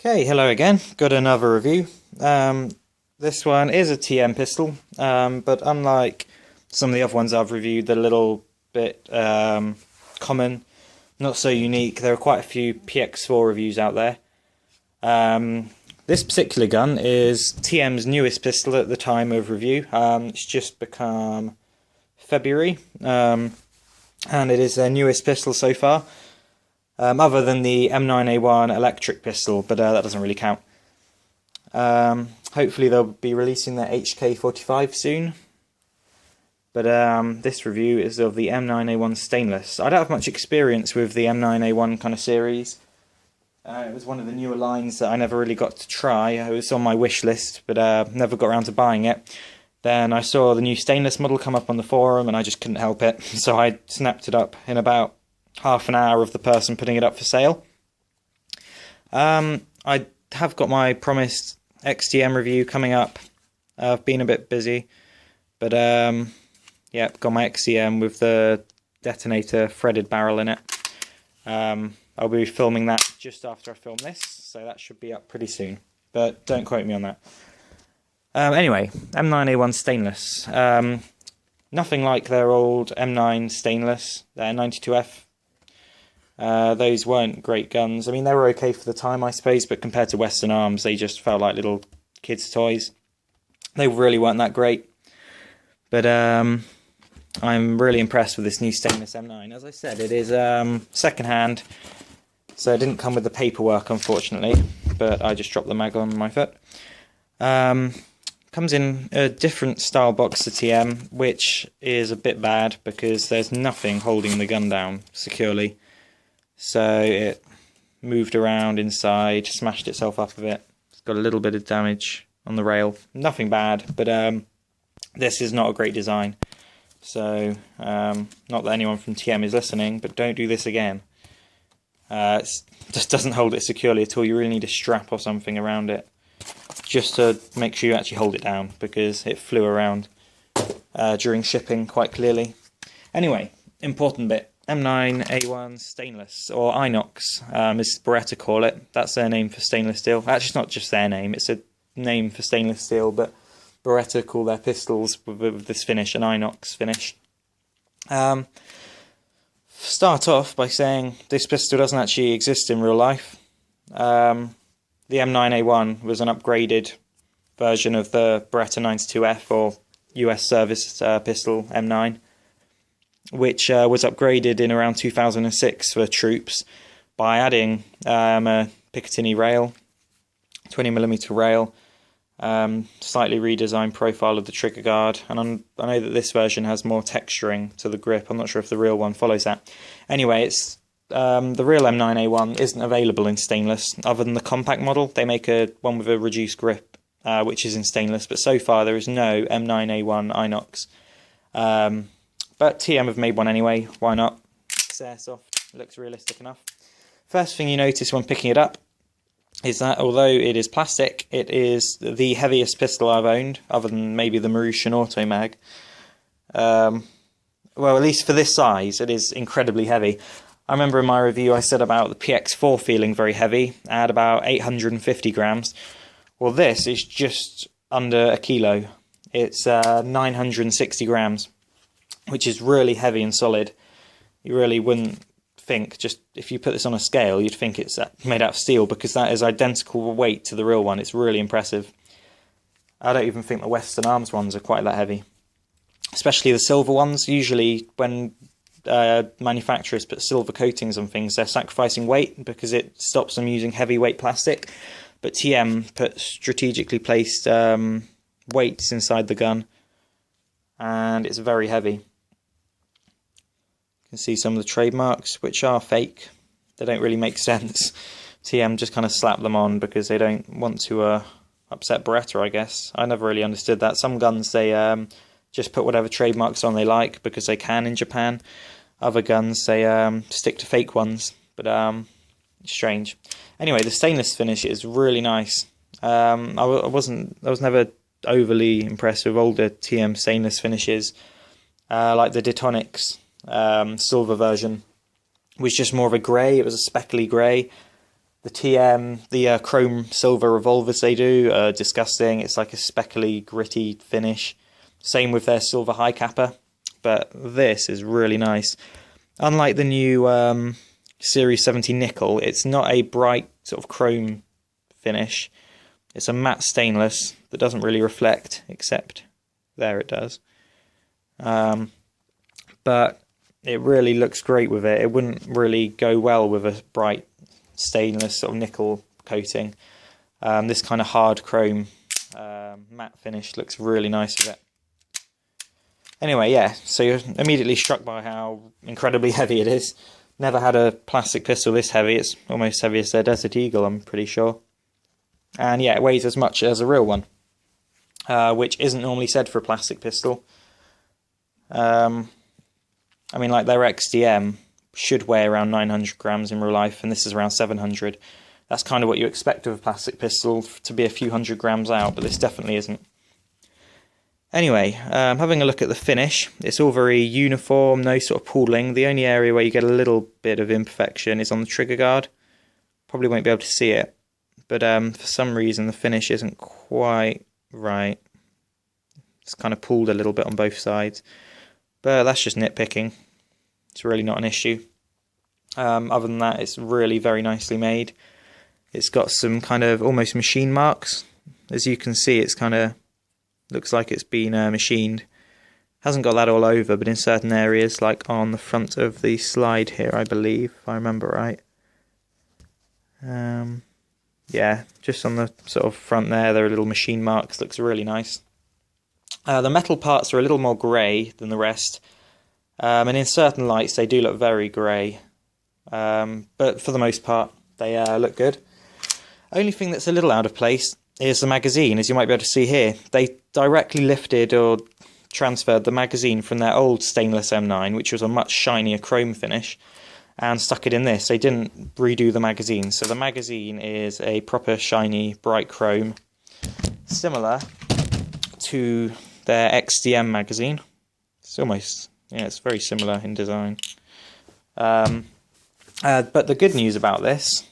Okay, hello again. Got another review. This one is a TM pistol, but unlike some of the other ones I've reviewed, they're a little bit common, not so unique. There are quite a few PX4 reviews out there. This particular gun is TM's newest pistol at the time of review. It's just become February, and it is their newest pistol so far. Other than the M9A1 electric pistol, but that doesn't really count. Hopefully they'll be releasing their HK45 soon. But this review is of the M9A1 stainless. I don't have much experience with the M9A1 kind of series. It was one of the newer lines that I never really got to try. It was on my wish list, but never got around to buying it. Then I saw the new stainless model come up on the forum and I just couldn't help it. So I snapped it up in about half an hour of the person putting it up for sale. I have got my promised XTM review coming up. I've been a bit busy, but yeah, got my XTM with the detonator threaded barrel in it. I'll be filming that just after I film this, so that should be up pretty soon, but don't quote me on that. Anyway, M9A1 stainless. Nothing like their old M9 stainless, their 92F. Those weren't great guns. I mean, they were okay for the time, I suppose, but compared to Western Arms, they just felt like little kids' toys. They really weren't that great. But I'm really impressed with this new stainless M9. As I said, it is second-hand, so it didn't come with the paperwork, unfortunately, but I just dropped the mag on my foot. Comes in a different style box to TM, which is a bit bad because there's nothing holding the gun down securely. So it moved around inside, smashed itself up a bit. It's got a little bit of damage on the rail. Nothing bad, but this is not a great design. So, not that anyone from TM is listening, but don't do this again. It just doesn't hold it securely at all. You really need a strap or something around it, just to make sure you actually hold it down, because it flew around during shipping quite clearly. Anyway, important bit. M9A1 stainless, or Inox, as Beretta call it. That's their name for stainless steel. Actually, it's not just their name, it's a name for stainless steel, but Beretta call their pistols with this finish an Inox finish. Start off by saying this pistol doesn't actually exist in real life. The M9A1 was an upgraded version of the Beretta 92F, or US service pistol M9, which was upgraded in around 2006 for troops by adding a Picatinny rail, 20mm rail, slightly redesigned profile of the trigger guard, and I know that this version has more texturing to the grip. I'm not sure if the real one follows that. Anyway, it's the real M9A1 isn't available in stainless, other than the compact model. They make one with a reduced grip, which is in stainless, but so far there is no M9A1 Inox. But TM have made one anyway, why not? It's Airsoft, it looks realistic enough. First thing you notice when picking it up is that although it is plastic, it is the heaviest pistol I've owned, other than maybe the Marui Auto mag. Well, at least for this size, it is incredibly heavy. I remember in my review I said about the PX4 feeling very heavy, at about 850 grams. Well, this is just under a kilo. It's 960 grams. Which is really heavy and solid. You really wouldn't think, just if you put this on a scale, you'd think it's made out of steel, because that is identical weight to the real one. It's really impressive. I don't even think the Western Arms ones are quite that heavy. Especially the silver ones. Usually when manufacturers put silver coatings on things, they're sacrificing weight because it stops them using heavyweight plastic. But TM put strategically placed weights inside the gun, and it's very heavy. You can see some of the trademarks, which are fake. They don't really make sense. TM just kind of slap them on because they don't want to upset Beretta, I guess. I never really understood that. Some guns, they just put whatever trademarks on they like because they can in Japan. Other guns, they stick to fake ones, but strange. Anyway, the stainless finish is really nice. I was never overly impressed with older TM stainless finishes, like the Detonix silver version was just more of a grey. It was a speckly grey. The TM, the chrome silver revolvers they do are disgusting. It's like a speckly, gritty finish. Same with their silver high capper, but this is really nice. Unlike the new Series 70 nickel, it's not a bright sort of chrome finish. It's a matte stainless that doesn't really reflect, except there it does. But it really looks great with it. It wouldn't really go well with a bright stainless sort of nickel coating. This kind of hard chrome matte finish looks really nice with it. Anyway, yeah, so you're immediately struck by how incredibly heavy it is. Never had a plastic pistol this heavy. It's almost heavy as their Desert Eagle, I'm pretty sure. And yeah, it weighs as much as a real one, which isn't normally said for a plastic pistol. I mean, like their XDM should weigh around 900 grams in real life, and this is around 700. That's kind of what you expect of a plastic pistol, to be a few hundred grams out, but this definitely isn't. Anyway, having a look at the finish, it's all very uniform, no sort of pooling. The only area where you get a little bit of imperfection is on the trigger guard. Probably won't be able to see it, but for some reason the finish isn't quite right. It's kind of pulled a little bit on both sides, but that's just nitpicking. It's really not an issue. Other than that, it's really very nicely made. It's got some kind of almost machine marks. As you can see, it's kind of looks like it's been machined. Hasn't got that all over, but in certain areas, like on the front of the slide here, I believe, if I remember right. Yeah, just on the sort of front there are little machine marks. Looks really nice. The metal parts are a little more grey than the rest, and in certain lights they do look very grey, but for the most part they look good. Only thing that's a little out of place is the magazine. As you might be able to see here, they directly lifted or transferred the magazine from their old stainless M9, which was a much shinier chrome finish, and stuck it in this. They didn't redo the magazine, so the magazine is a proper shiny bright chrome, similar to their XDM magazine. It's almost, yeah, it's very similar in design. But the good news about this,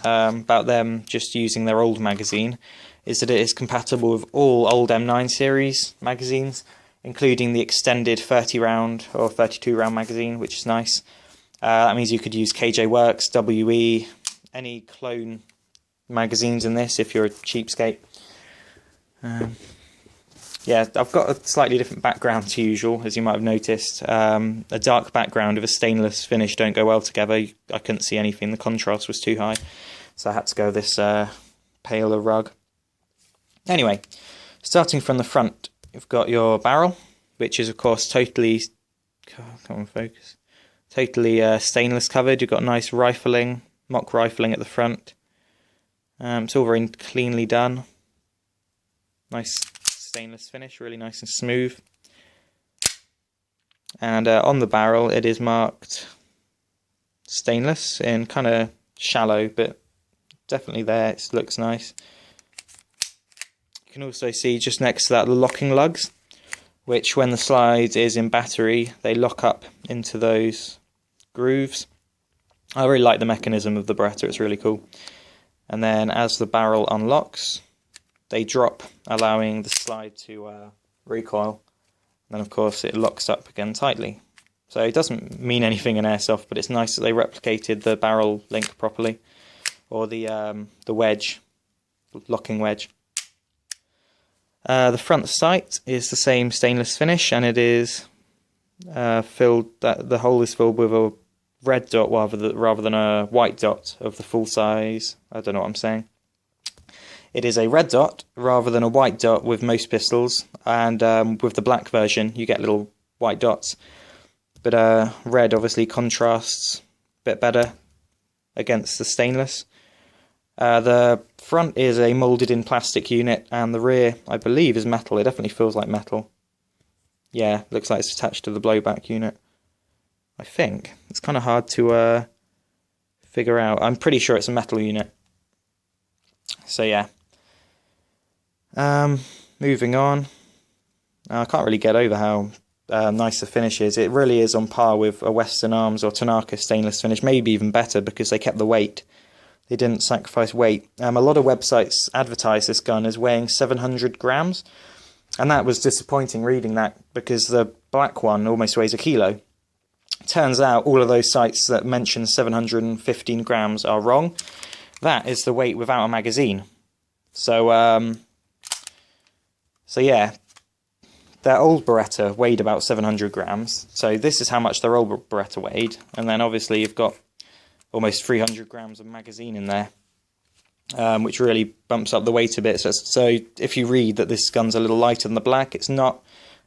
about them just using their old magazine, is that it is compatible with all old M9 series magazines, including the extended 30 round or 32 round magazine, which is nice. That means you could use KJ Works, WE, any clone magazines in this if you're a cheapskate. Yeah, I've got a slightly different background to usual, as you might have noticed. A dark background with a stainless finish don't go well together. I couldn't see anything, the contrast was too high, so I had to go with this paler rug. Anyway, starting from the front, you've got your barrel, which is of course totally, come on focus, totally stainless covered. You've got nice rifling, mock rifling at the front. It's all very cleanly done. Nice stainless finish, really nice and smooth. And on the barrel it is marked stainless in kind of shallow, but definitely there, it looks nice. You can also see just next to that the locking lugs, which when the slide is in battery they lock up into those grooves. I really like the mechanism of the Beretta, it's really cool. And then as the barrel unlocks, they drop, allowing the slide to recoil. And then of course it locks up again tightly. So it doesn't mean anything in Airsoft, but it's nice that they replicated the barrel link properly, or the wedge, locking wedge. The front sight is the same stainless finish, and it is filled. The hole is filled with a red dot rather than a white dot of the full size. I don't know what I'm saying. It is a red dot rather than a white dot with most pistols, and with the black version you get little white dots. But red obviously contrasts a bit better against the stainless. The front is a moulded in plastic unit, and the rear, I believe, is metal. It definitely feels like metal. Yeah, looks like it's attached to the blowback unit, I think. It's kind of hard to figure out. I'm pretty sure it's a metal unit. So yeah. Moving on. I can't really get over how nice the finish is. It really is on par with a Western Arms or Tanaka stainless finish, maybe even better because they kept the weight. they didn't sacrifice weight. A lot of websites advertise this gun as weighing 700 grams, and that was disappointing reading that, because the black one almost weighs a kilo. Turns out all of those sites that mention 715 grams are wrong. That is the weight without a magazine. So yeah, their old Beretta weighed about 700 grams. So this is how much their old Beretta weighed. And then obviously you've got almost 300 grams of magazine in there, which really bumps up the weight a bit. So if you read that this gun's a little lighter than the black, it's not.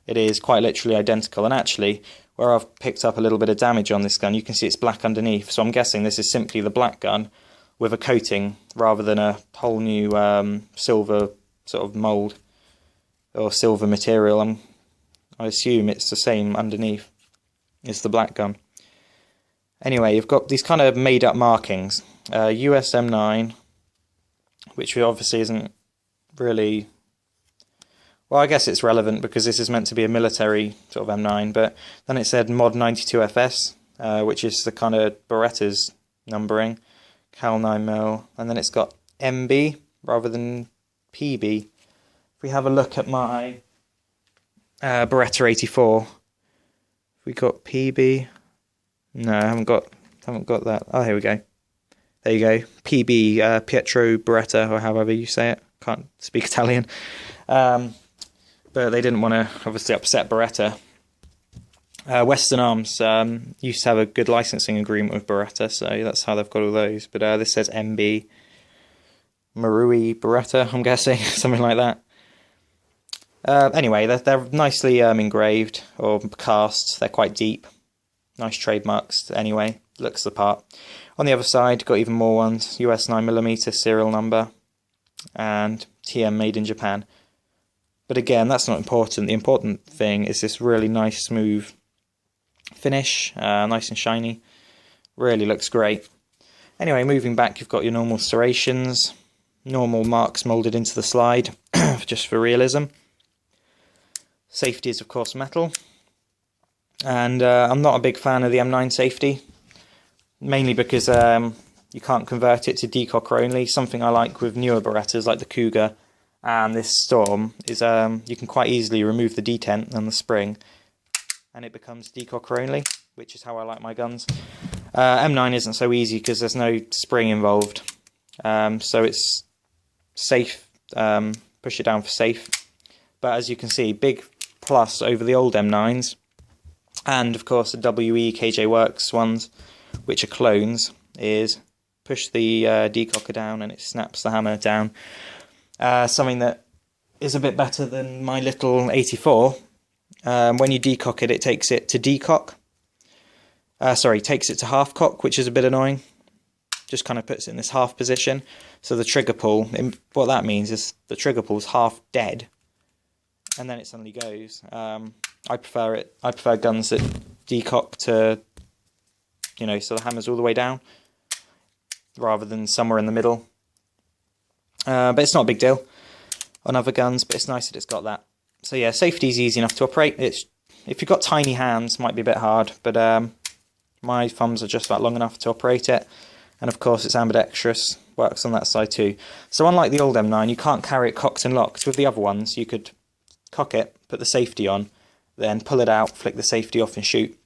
It is quite literally identical. And actually, where I've picked up a little bit of damage on this gun, you can see it's black underneath. So I'm guessing this is simply the black gun with a coating rather than a whole new silver sort of mould or silver material. I assume it's the same underneath as the black gun. Anyway, you've got these kind of made up markings. US M9, which obviously isn't really... Well, I guess it's relevant because this is meant to be a military sort of M9, but then it said Mod 92 FS, which is the kind of Beretta's numbering, Cal 9mm, and then it's got MB rather than PB. If we have a look at my Beretta 84, we got PB. No, I haven't got that. Oh, here we go. There you go. PB, Pietro Beretta, or however you say it. Can't speak Italian. But they didn't want to obviously upset Beretta. Western Arms used to have a good licensing agreement with Beretta, so that's how they've got all those. But this says MB, Marui Beretta, I'm guessing, something like that. Anyway, they're nicely engraved or cast. They're quite deep. Nice trademarks. Anyway, looks the part. On the other side, got even more ones. US 9mm serial number and TM made in Japan. But again, that's not important. The important thing is this really nice, smooth finish, nice and shiny. Really looks great. Anyway, moving back, you've got your normal serrations, normal marks moulded into the slide, just for realism. Safety is, of course, metal. And I'm not a big fan of the M9 safety, mainly because you can't convert it to decocker only. Something I like with newer Berettas, like the Cougar and this Storm, is you can quite easily remove the detent and the spring, and it becomes decocker only, which is how I like my guns. M9 isn't so easy because there's no spring involved, so it's safe. Push it down for safe. But as you can see, big plus over the old M9s, and of course the WE KJ Works ones, which are clones, is push the decocker down and it snaps the hammer down. Something that is a bit better than my little 84. When you decock it, it takes it to decock. Takes it to half cock, which is a bit annoying. Just kind of puts it in this half position. So the trigger pull, what that means is the trigger pull's half dead, and then it suddenly goes. I prefer guns that decock to, so the hammer's all the way down, rather than somewhere in the middle. But it's not a big deal on other guns, but it's nice that it's got that. So yeah, safety is easy enough to operate. If you've got tiny hands, it might be a bit hard, but my thumbs are just about long enough to operate it. And of course it's ambidextrous, works on that side too. So unlike the old M9, you can't carry it cocked and locked. With the other ones, you could cock it, put the safety on, then pull it out, flick the safety off and shoot.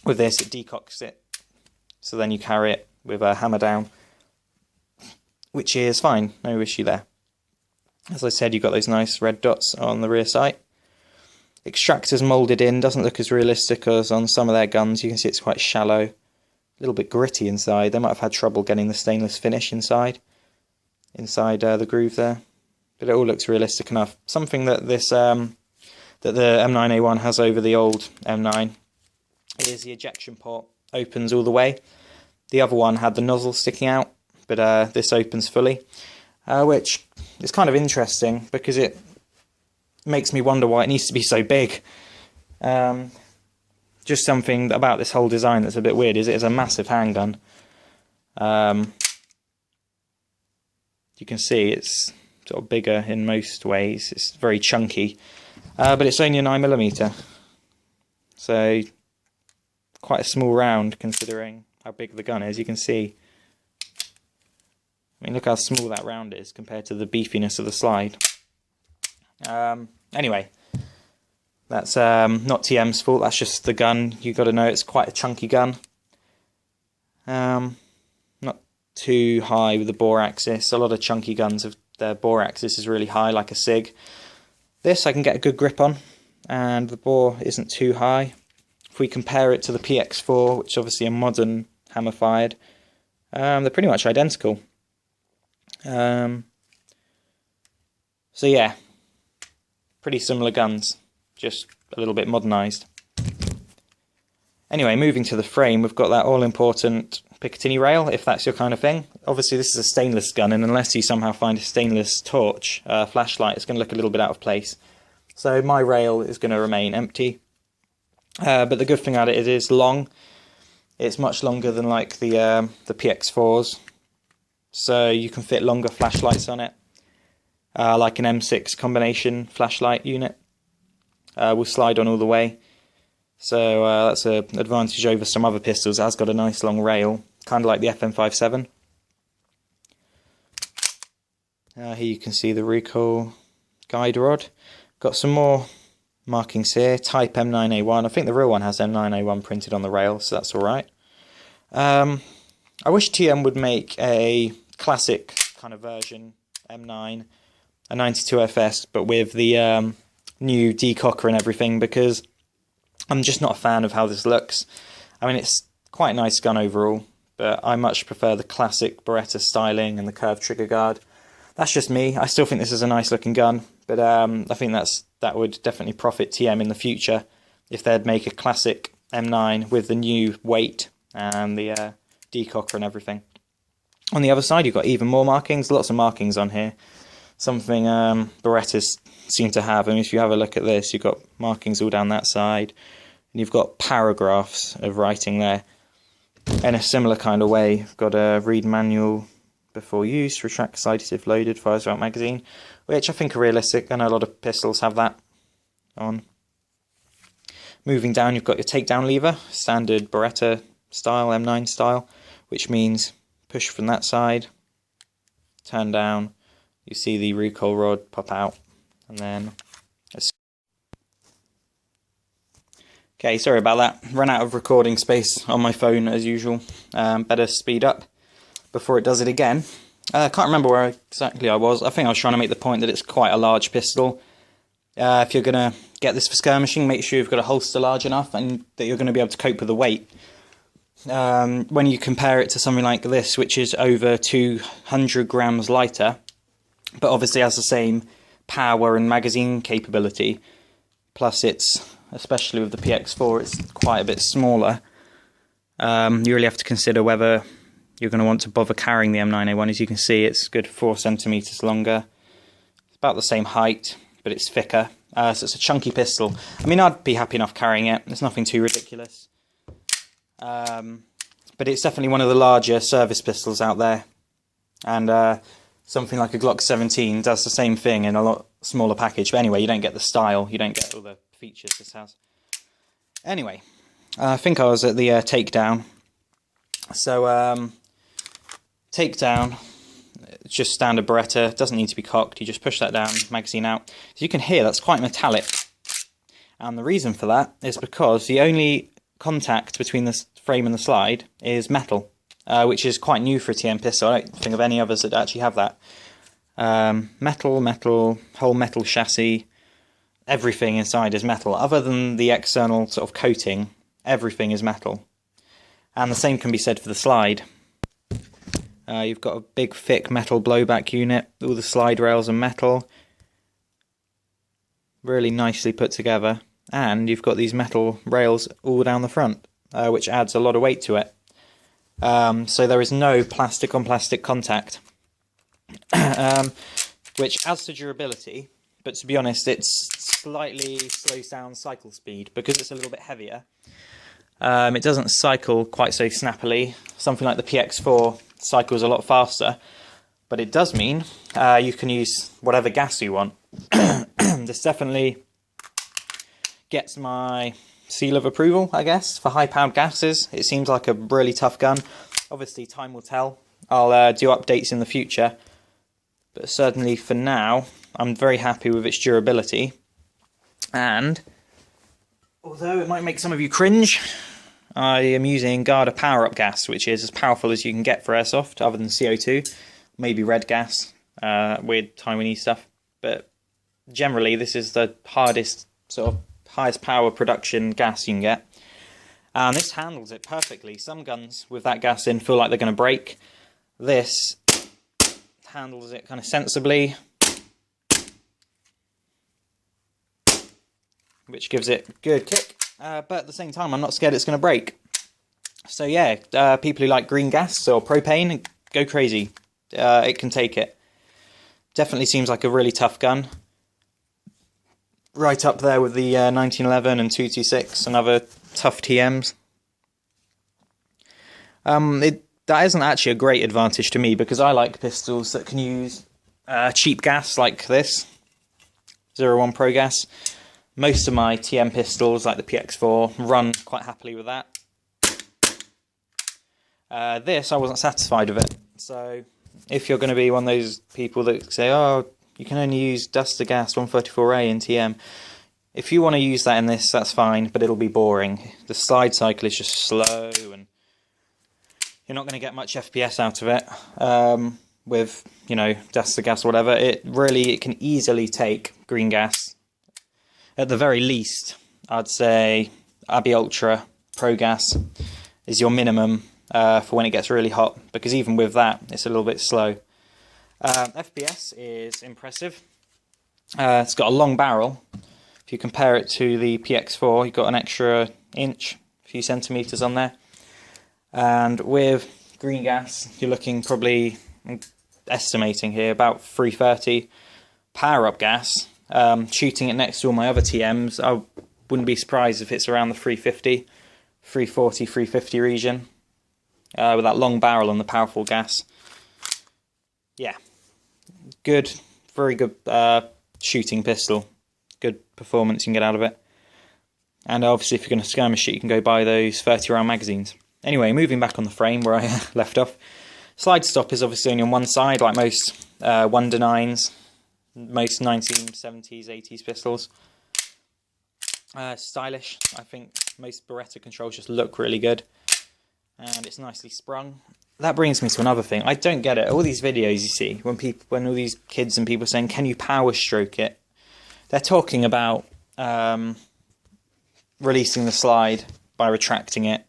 With this, it decocks it. So then you carry it with a hammer down, which is fine, no issue there. As I said, you've got those nice red dots on the rear sight. Extractors moulded in, doesn't look as realistic as on some of their guns. You can see it's quite shallow, a little bit gritty inside. They might have had trouble getting the stainless finish inside the groove there, but it all looks realistic enough. Something that this that the M9A1 has over the old M9 is the ejection port opens all the way. The other one had the nozzle sticking out, but this opens fully, which is kind of interesting because it makes me wonder why it needs to be so big. Just something about this whole design that's a bit weird is it is a massive handgun. You can see it's sort of bigger in most ways. It's very chunky, but it's only a 9mm, so quite a small round considering how big the gun is. You can see I mean, look how small that round is compared to the beefiness of the slide. Anyway, that's not TM's fault, that's just the gun. You've got to know it's quite a chunky gun. Not too high with the bore axis. A lot of chunky guns, their bore axis is really high, like a SIG. This I can get a good grip on, and the bore isn't too high. If we compare it to the PX4, which is obviously a modern hammer fired, they're pretty much identical. So yeah, pretty similar guns, just a little bit modernised. Anyway, moving to the frame, we've got that all-important Picatinny rail, if that's your kind of thing. Obviously this is a stainless gun, and unless you somehow find a stainless torch flashlight, it's going to look a little bit out of place. So my rail is going to remain empty. But the good thing about it is long. It's much longer than like the PX4s. So you can fit longer flashlights on it. Like an M6 combination flashlight unit. Will slide on all the way. So that's an advantage over some other pistols. It has got a nice long rail, kind of like the FM57. Here you can see the recoil guide rod. Got some more markings here. Type M9A1. I think the real one has M9A1 printed on the rail, so that's alright. I wish TM would make a classic kind of version M9, a 92FS, but with the new decocker and everything, because I'm just not a fan of how this looks. I mean, it's quite a nice gun overall, but I much prefer the classic Beretta styling and the curved trigger guard. That's just me. I still think this is a nice looking gun, but I think that would definitely profit TM in the future if they'd make a classic M9 with the new weight and the decocker and everything. On the other side, you've got even more markings, lots of markings on here. Something Berettas seem to have. I mean, if you have a look at this, you've got markings all down that side, and you've got paragraphs of writing there. In a similar kind of way, you've got a read manual before use, retract sighted if loaded, fires out magazine, which I think are realistic. I know a lot of pistols have that on. Moving down, you've got your takedown lever, standard Beretta style, M9 style, which means push from that side, turn down, you see the recoil rod pop out, and then... Okay, sorry about that. Ran out of recording space on my phone as usual. Better speed up before it does it again. I can't remember where exactly I was. I think I was trying to make the point that it's quite a large pistol. If you're going to get this for skirmishing, make sure you've got a holster large enough and that you're going to be able to cope with the weight. When you compare it to something like this, which is over 200 grams lighter, but obviously has the same power and magazine capability, plus it's, especially with the PX4, it's quite a bit smaller. You really have to consider whether you're going to want to bother carrying the M9A1. As you can see, it's a good 4 centimeters longer. It's about the same height, but it's thicker. So it's a chunky pistol. I mean, I'd be happy enough carrying it. It's nothing too ridiculous. But it's definitely one of the larger service pistols out there. And something like a Glock 17 does the same thing in a lot smaller package. But anyway, you don't get the style. You don't get all the features this has. Anyway, I think I was at the takedown. So, takedown, it's just standard Beretta, doesn't need to be cocked, you just push that down, magazine out. As you can hear, that's quite metallic. And the reason for that is because the only contact between the frame and the slide is metal, which is quite new for a TM pistol. I don't think of any others that actually have that. Metal, whole metal chassis, everything inside is metal. Other than the external sort of coating, everything is metal. And the same can be said for the slide. You've got a big thick metal blowback unit, all the slide rails are metal, really nicely put together, and you've got these metal rails all down the front, which adds a lot of weight to it. So there is no plastic on plastic contact, which adds to durability, but to be honest it slightly slows down cycle speed because it's a little bit heavier. It doesn't cycle quite so snappily. Something like the PX4 cycles a lot faster, but it does mean you can use whatever gas you want. This definitely gets my seal of approval, I guess, for high-powered gases. It seems like a really tough gun. Obviously, time will tell, I'll do updates in the future, but certainly for now, I'm very happy with its durability. And although it might make some of you cringe, I am using Garda power-up gas, which is as powerful as you can get for airsoft, other than CO2, maybe red gas, weird Taiwanese stuff. But generally, this is the hardest, sort of highest power production gas you can get. And this handles it perfectly. Some guns with that gas in feel like they're going to break. This handles it kind of sensibly, which gives it a good kick. But at the same time, I'm not scared it's going to break. So yeah, people who like green gas or propane, go crazy. It can take it. Definitely seems like a really tough gun. Right up there with the 1911 and 226 and other tough TMs. That isn't actually a great advantage to me, because I like pistols that can use cheap gas like this, 01 Pro gas. Most of my TM pistols, like the PX4, run quite happily with that. This, I wasn't satisfied with it. So, if you're going to be one of those people that say, oh, you can only use Duster Gas 134A in TM, if you want to use that in this, that's fine, but it'll be boring. The slide cycle is just slow, and you're not going to get much FPS out of it. With, you know, Duster Gas or whatever, it can easily take green gas. At the very least, I'd say Abi Ultra Pro Gas is your minimum for when it gets really hot, because even with that, it's a little bit slow. FPS is impressive. It's got a long barrel. If you compare it to the PX4, you've got an extra inch, a few centimetres on there. And with green gas, you're looking probably, estimating here, about 330. Power-up gas, shooting it next to all my other TMs, I wouldn't be surprised if it's around the 350, 340, 350 region. With that long barrel and the powerful gas. Yeah, good, very good shooting pistol. Good performance you can get out of it. And obviously if you're going to skirmish it, you can go buy those 30 round magazines. Anyway, moving back on the frame where I left off. Slide stop is obviously only on one side, like most 1-9s, most 1970s, 80s pistols. Stylish. I think most Beretta controls just look really good. And it's nicely sprung. That brings me to another thing. I don't get it. All these videos you see, when all these kids and people are saying, can you power stroke it? They're talking about releasing the slide by retracting it.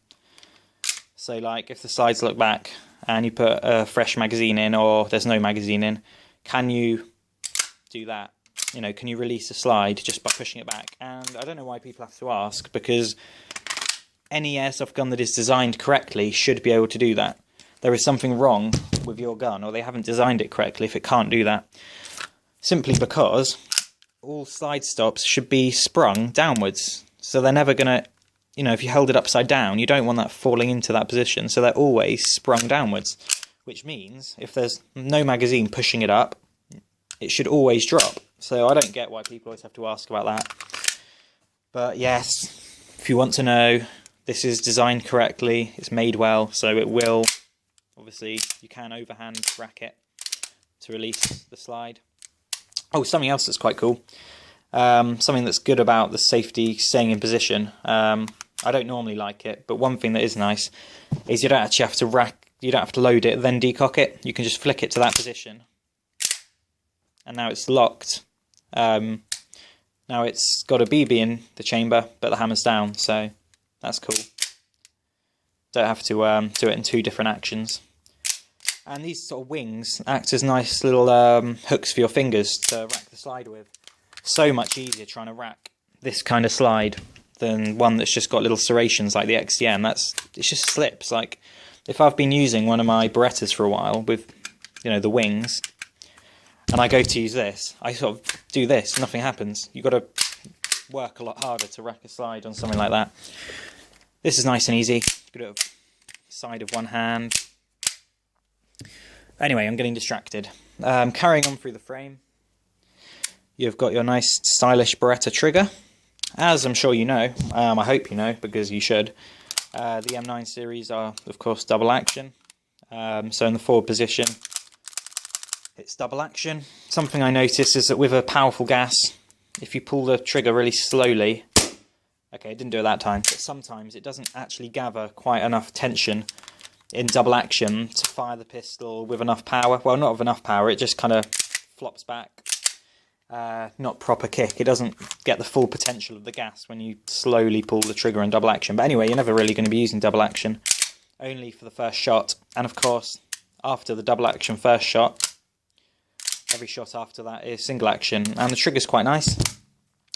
So like if the slides look back and you put a fresh magazine in, or there's no magazine in, can you do that? You know, can you release the slide just by pushing it back? And I don't know why people have to ask, because any airsoft gun that is designed correctly should be able to do that. There is something wrong with your gun, or they haven't designed it correctly if it can't do that. Simply because all slide stops should be sprung downwards. So they're never going to, you know, if you held it upside down, you don't want that falling into that position. So they're always sprung downwards, which means if there's no magazine pushing it up, it should always drop. So I don't get why people always have to ask about that. But yes, if you want to know, this is designed correctly, it's made well, so it will, obviously, you can overhand rack it to release the slide. Oh, something else that's quite cool, something that's good about the safety staying in position. I don't normally like it, but one thing that is nice is you don't actually have to you don't have to load it, then decock it. You can just flick it to that position. And now it's locked. Now it's got a BB in the chamber, but the hammer's down, so that's cool. Don't have to do it in two different actions. And these sort of wings act as nice little hooks for your fingers to rack the slide with. So much easier trying to rack this kind of slide than one that's just got little serrations like the XDM. It just slips. Like if I've been using one of my Berettas for a while with, you know, the wings, and I go to use this, I sort of do this, nothing happens. You've got to work a lot harder to rack a slide on something like that. This is nice and easy. Good at side of one hand. Anyway, I'm getting distracted. Carrying on through the frame, you've got your nice stylish Beretta trigger. As I'm sure you know, I hope you know, because you should. The M9 series are, of course, double action. So in the forward position, it's double action. Something I noticed is that with a powerful gas, if you pull the trigger really slowly, okay, it didn't do it that time, but sometimes it doesn't actually gather quite enough tension in double action to fire the pistol with enough power. Well, not with enough power, it just kind of flops back. Not proper kick. It doesn't get the full potential of the gas when you slowly pull the trigger in double action. But anyway, you're never really going to be using double action, only for the first shot. And of course, after the double action first shot, every shot after that is single action, and the trigger's quite nice.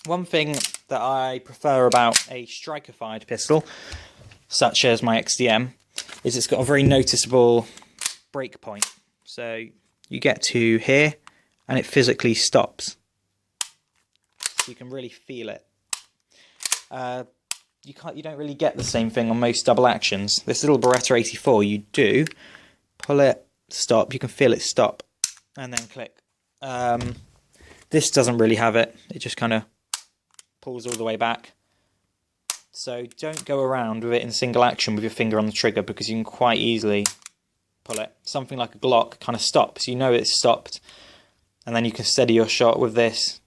One thing that I prefer about a striker-fired pistol, such as my XDM, is it's got a very noticeable break point. So you get to here, and it physically stops. So you can really feel it. You don't really get the same thing on most double actions. This little Beretta 84, you do pull it, stop. You can feel it stop, and then click. This doesn't really have it. It just kind of pulls all the way back. So don't go around with it in single action with your finger on the trigger, because you can quite easily pull it. Something like a Glock kind of stops. You know it's stopped, and then you can steady your shot. With this,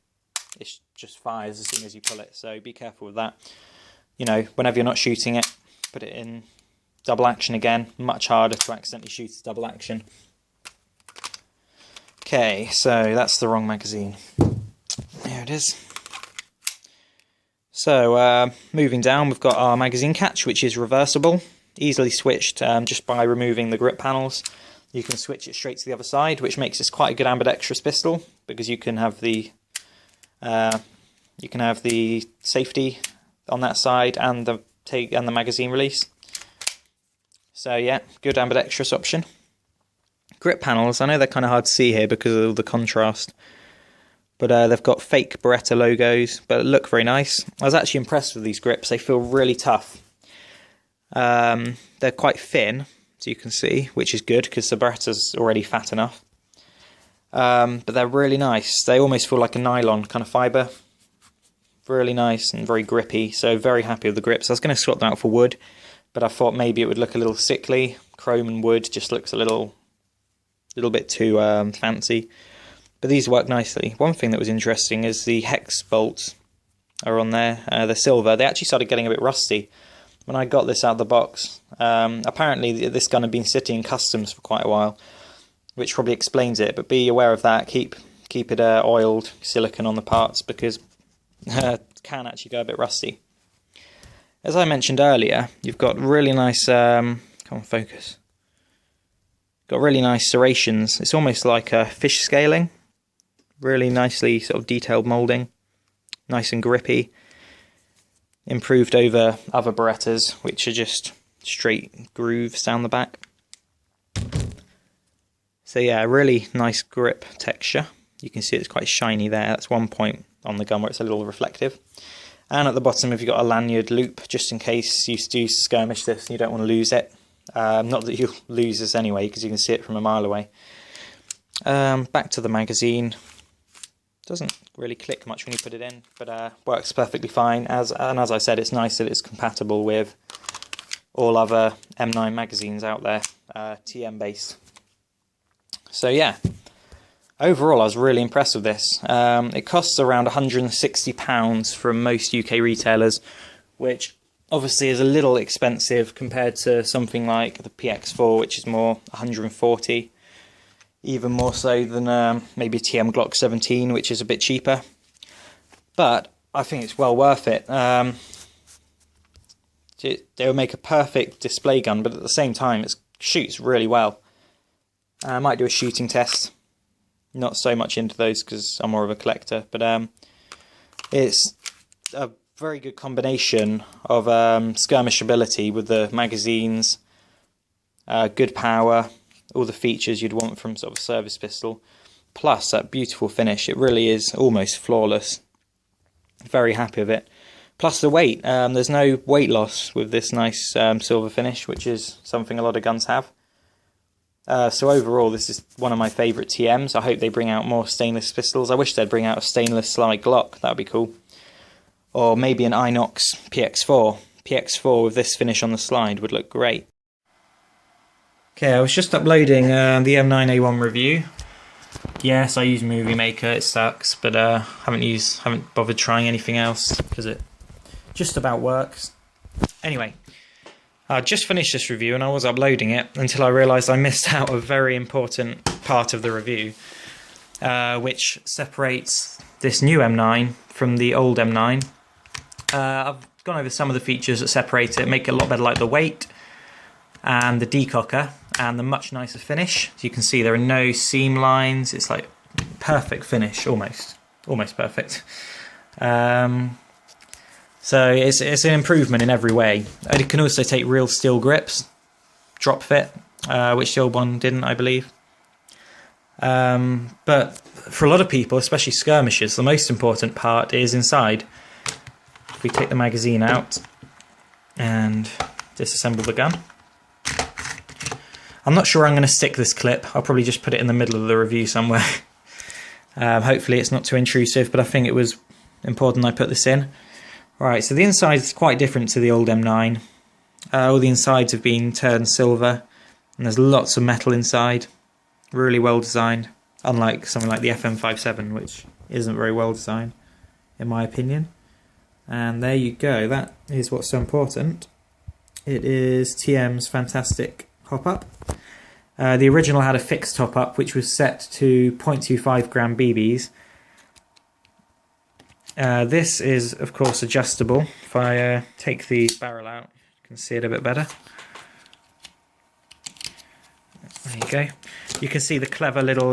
it just fires as soon as you pull it. So be careful with that. You know, whenever you're not shooting it, put it in double action again. Much harder to accidentally shoot a double action. Okay, so that's the wrong magazine. There it is. So, moving down, we've got our magazine catch, which is reversible, easily switched just by removing the grip panels. You can switch it straight to the other side, which makes this quite a good ambidextrous pistol, because you can have the safety on that side and the magazine release. So yeah, good ambidextrous option. Grip panels, I know they're kind of hard to see here because of the contrast, but they've got fake Beretta logos, but look very nice. I was actually impressed with these grips. They feel really tough. They're quite thin, as you can see, which is good because the Beretta's already fat enough. But they're really nice. They almost feel like a nylon kind of fibre. Really nice and very grippy, so very happy with the grips. I was going to swap them out for wood, but I thought maybe it would look a little sickly. Chrome and wood just looks a little bit too fancy. But these work nicely. One thing that was interesting is the hex bolts are on there. They're silver. They actually started getting a bit rusty when I got this out of the box. Apparently this gun had been sitting in customs for quite a while, which probably explains it, but be aware of that. Keep it oiled, silicone on the parts, because it can actually go a bit rusty. As I mentioned earlier, you've got really nice, come on, focus. Got really nice serrations. It's almost like a fish scaling. Really nicely sort of detailed moulding. Nice and grippy. Improved over other Berettas, which are just straight grooves down the back. So yeah, really nice grip texture. You can see it's quite shiny there. That's one point on the gun where it's a little reflective. And at the bottom, if you've got a lanyard loop, just in case you do skirmish this and you don't want to lose it. Not that you'll lose this anyway, because you can see it from a mile away. Back to the magazine. Doesn't really click much when you put it in, but works perfectly fine. As I said, it's nice that it's compatible with all other M9 magazines out there, TM based. So yeah, overall I was really impressed with this. It costs around £160 from most UK retailers, which obviously is a little expensive compared to something like the PX4, which is more 140, even more so than maybe a TM Glock 17, which is a bit cheaper. But I think it's well worth it. They will make a perfect display gun, but at the same time it shoots really well. I might do a shooting test. Not so much into those because I'm more of a collector, but it's a very good combination of skirmishability with the magazines, good power, all the features you'd want from sort of a service pistol, plus that beautiful finish. It really is almost flawless. Very happy with it. Plus the weight. There's no weight loss with this nice silver finish, which is something a lot of guns have. So overall, this is one of my favourite TMs. I hope they bring out more stainless pistols. I wish they'd bring out a stainless like Glock. That would be cool. Or maybe an Inox PX4. PX4 with this finish on the slide would look great. Okay, I was just uploading the M9A1 review. Yes, I use Movie Maker, it sucks, but haven't bothered trying anything else because it just about works. Anyway, I just finished this review and I was uploading it until I realised I missed out a very important part of the review, which separates this new M9 from the old M9. I've gone over some of the features that separate it, make it a lot better, like the weight and the decocker and the much nicer finish. As you can see, there are no seam lines. It's like perfect finish, almost perfect. So it's an improvement in every way. It can also take real steel grips, drop fit, which the old one didn't, I believe. But for a lot of people, especially skirmishers, the most important part is inside. If we take the magazine out and disassemble the gun. I'm not sure I'm going to stick this clip. I'll probably just put it in the middle of the review somewhere. Hopefully it's not too intrusive, but I think it was important I put this in. Right, so the inside is quite different to the old M9. All the insides have been turned silver, and there's lots of metal inside. Really well designed, unlike something like the FM57, which isn't very well designed, in my opinion. And there you go, that is what's so important. It is TM's fantastic hop-up. The original had a fixed top-up, which was set to 0.25 gram BBs. This is, of course, adjustable. If I take the barrel out, you can see it a bit better. There you go. You can see the clever little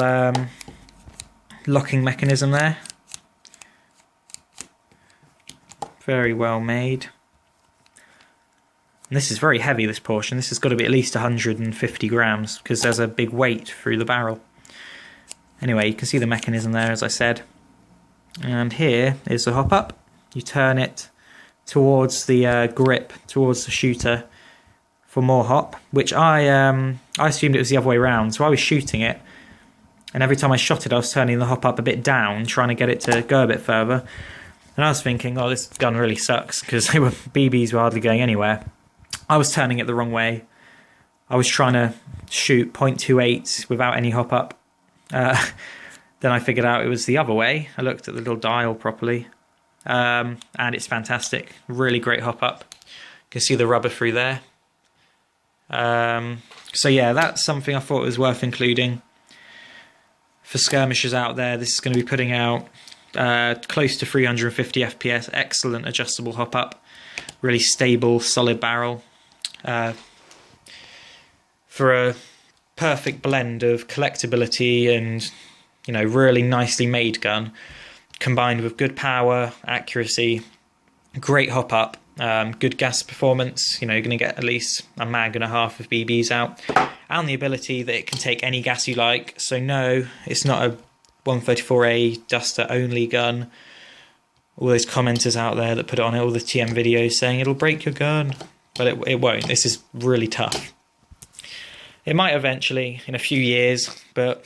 locking mechanism there. Very well made. And this is very heavy, this portion. This has got to be at least 150 grams because there's a big weight through the barrel. Anyway, you can see the mechanism there, as I said. And here is the hop-up. You turn it towards the grip, towards the shooter for more hop, which I assumed it was the other way around. So I was shooting it, and every time I shot it, I was turning the hop-up a bit down, trying to get it to go a bit further. And I was thinking, oh, this gun really sucks, because BBs were hardly going anywhere. I was turning it the wrong way. I was trying to shoot 0.28 without any hop-up. Then I figured out it was the other way. I looked at the little dial properly, and it's fantastic. Really great hop-up. You can see the rubber through there. So yeah, that's something I thought was worth including. For skirmishers out there, this is going to be putting out close to 350 FPS, excellent adjustable hop-up, really stable, solid barrel. For a perfect blend of collectability and, you know, really nicely made gun, combined with good power, accuracy, great hop-up, good gas performance. You know, you're going to get at least a mag and a half of BBs out, and the ability that it can take any gas you like. So no, it's not a 134A duster only gun. All those commenters out there that put it on all the TM videos saying it'll break your gun, but it won't. This is really tough. It might eventually in a few years, but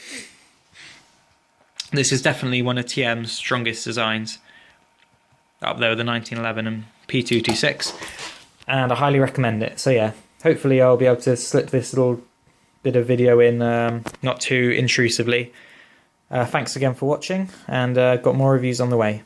this is definitely one of TM's strongest designs, up there with the 1911 and P226, and I highly recommend it. So yeah, hopefully I'll be able to slip this little bit of video in not too intrusively. Thanks again for watching, and got more reviews on the way.